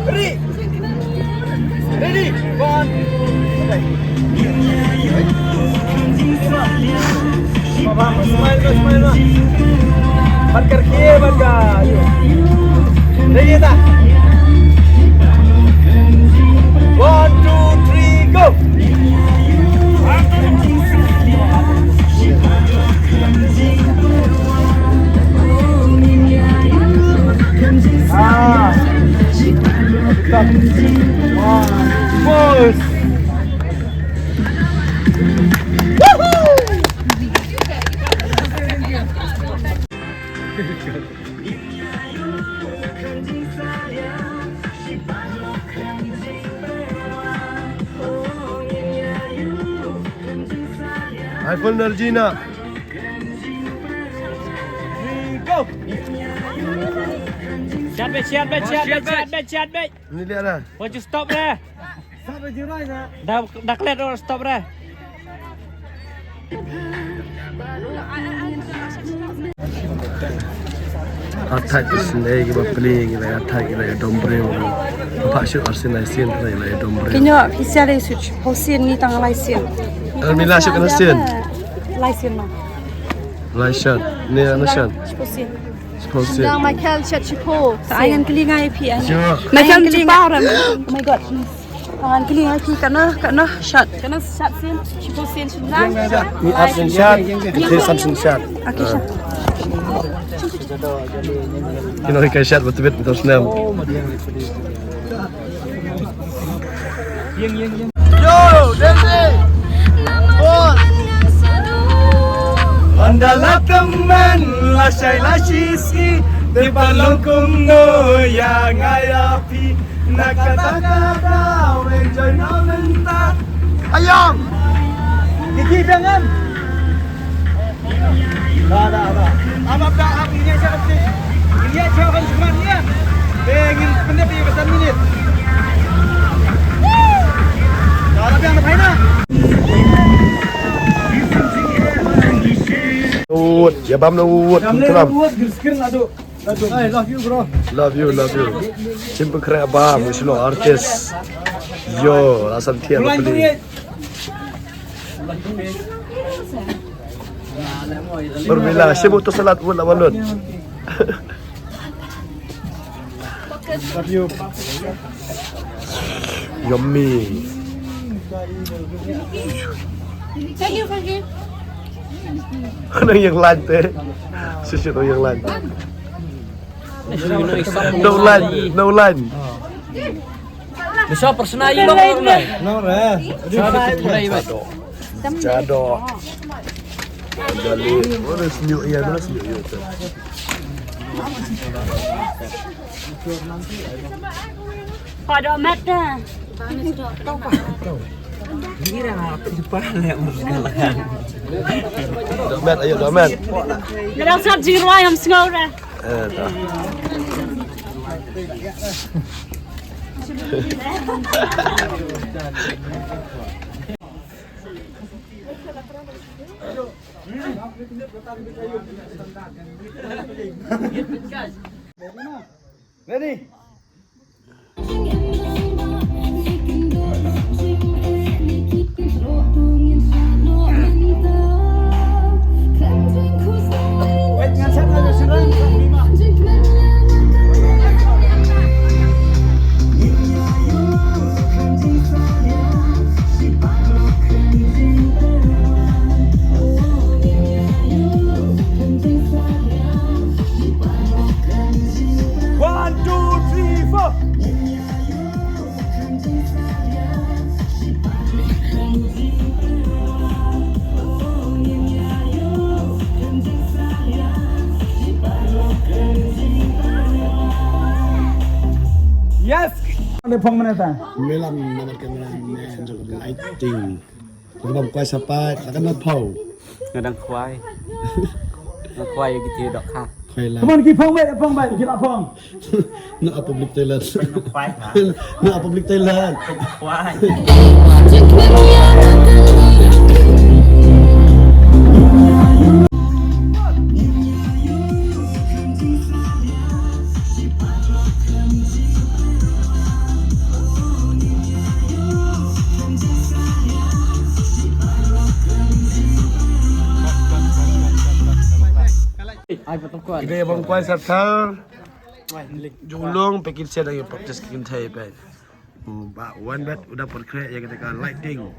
Ready? Ready? One. Vamos, smile. Band करके बंद का ready था 1 2 3 go Push. iPhone Regina. Go. Chat baik. Ini dia dah. Wajib stop dah. Sampai jirai dah. Dah clear orang stop dah. Attack isn't kita playing kita attack kita dombre orang. Pasal Arsenal sen kita dombre. Kini official switch. Hosin ni tang license. Mila syuk kena sen. License mah. License. Ni ana sen. Hosin. Sponsor. Yang Michael Chachipo. Ayan kelinga IP an. Michael kelinga. Chachipo. Oh my god. Ayan kelinga IP kana shot. Kana shot sen. Chipo sen sudah. Ni Arsenal shot. Itu Samsung shot. Okay shot. Kino ikai shot betul senang. Yo, Desi. Bos. Andalah teman, lasai lasisi, di balongkum no yang ayapi, nak kata-kata, enjoy no mentah. Ayam, gigi jangan. Ada. Amat dah apinya siapa sih? Ini siapa semuanya? Pengen pendek di pesan minit. Kalau yang apa ini? Wood, ya bam na wood. Wood, girskin ado. I love you bro. Love you. Simple keren bam, musilo artis. Yo, asal tiada beli. Berbila, sibuk tu salat pun nak balut. Love you. Yummy. Thank you. Ano yang lantai? Susu yang lantai. No line. Besok personaji bang. No Jado. Jadi, mana senyum ya, mana senyum itu. Pada mat dah. Kira aku depan yang bergalakan. Domet, ayo domet. Dah sab jirai am sengora. Dah. Ready? Yes. Ada pang mana ta? Melam nama kameraman juga lighting. Kita buat sampai akan nak pau. Ngadang kuai. Ngadang kuai gitu dok ha. Teman kita pang baik kita pang. Nak public toilet. Nak public toilet. Kuai. Ide bang kuai sarthar. Julung pekin saya lagi practice kin thai pe. Ba one bet udah perkre ya kita lighting.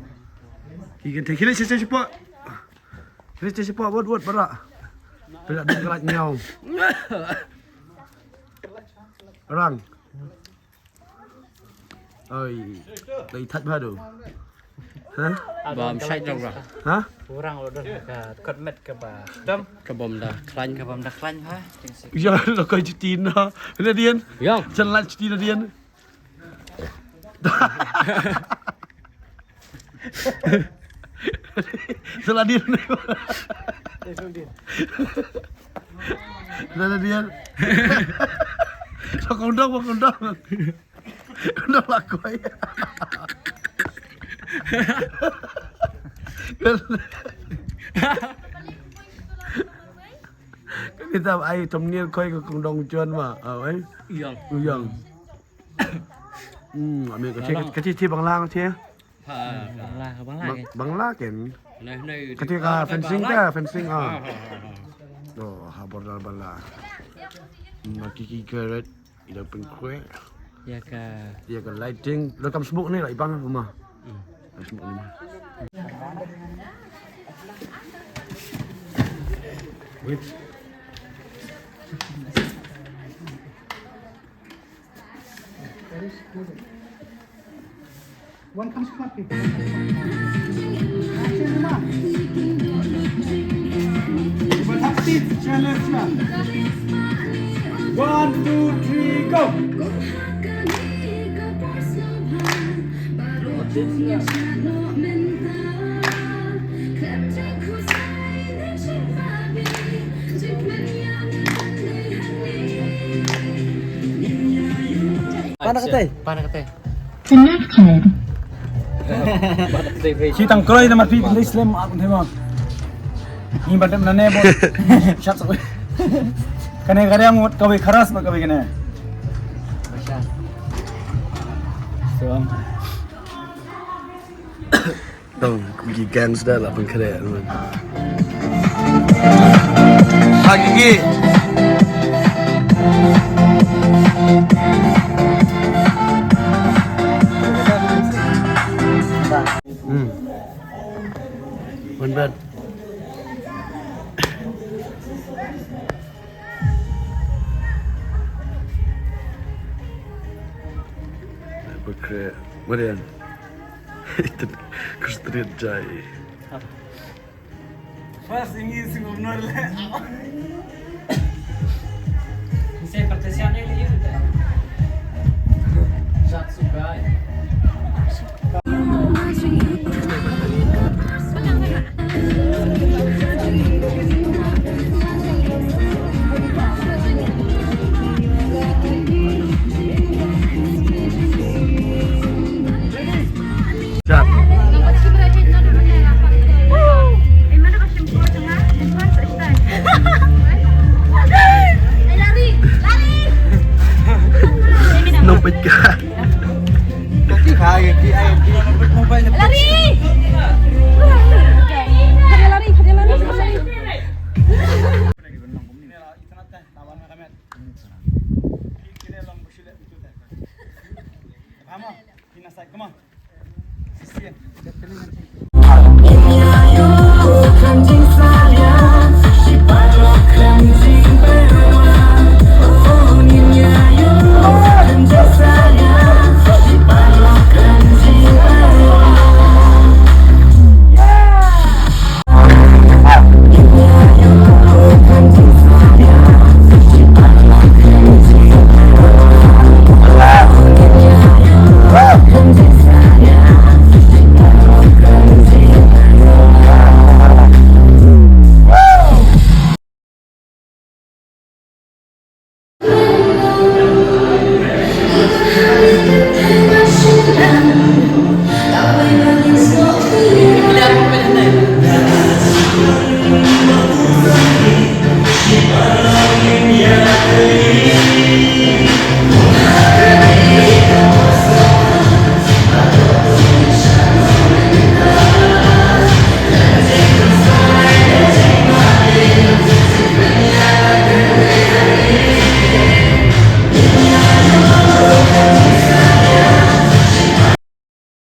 Kikin thai kile sese cepat. Kile sese cepat buat berak. Berak dia kelat nyau. Orang. Oi, lấy thật vào đủ. Hả? Bom sai đâu rồi. Hả? Kurang lo dah kat met ke ba. Dam ke bom dah klan ha. Giờ nó coi chữ tin nó. Nó điên. Yo. Chân lại chữ tin nó điên. Sao là điên này? Sao là điên? Sao con đông nó là quay. Cái người ta ai trong niên quay của con đông chuyên mà ở ấy. Dần. Mình có chơi bằng lang chứ? Bằng lá kìa. Ketika fencing habor bala. Makiki keret ida pengkue. Ya ka Lighting, rekam smoke ni lah ibang rumah. Smoke ni. Wait. One comes coffee. One, two, three, go. Panas kate. Khi tăng cơ là mặt phi lấy slim ăn thấy không? Ini badan nane bot shot so. Kane gare am kabe kharas ma kabe kane. So Dong, gigi gangster lah pengkeret teman. Gigi. One bed. Pengkeret. Marian. Itu kestrian jai. first ini sing benar lah. Saya pertanyaan ini dia. Shot suka. Pegang. Kaki kaya ki ai mobile Lari! Lari. Come on.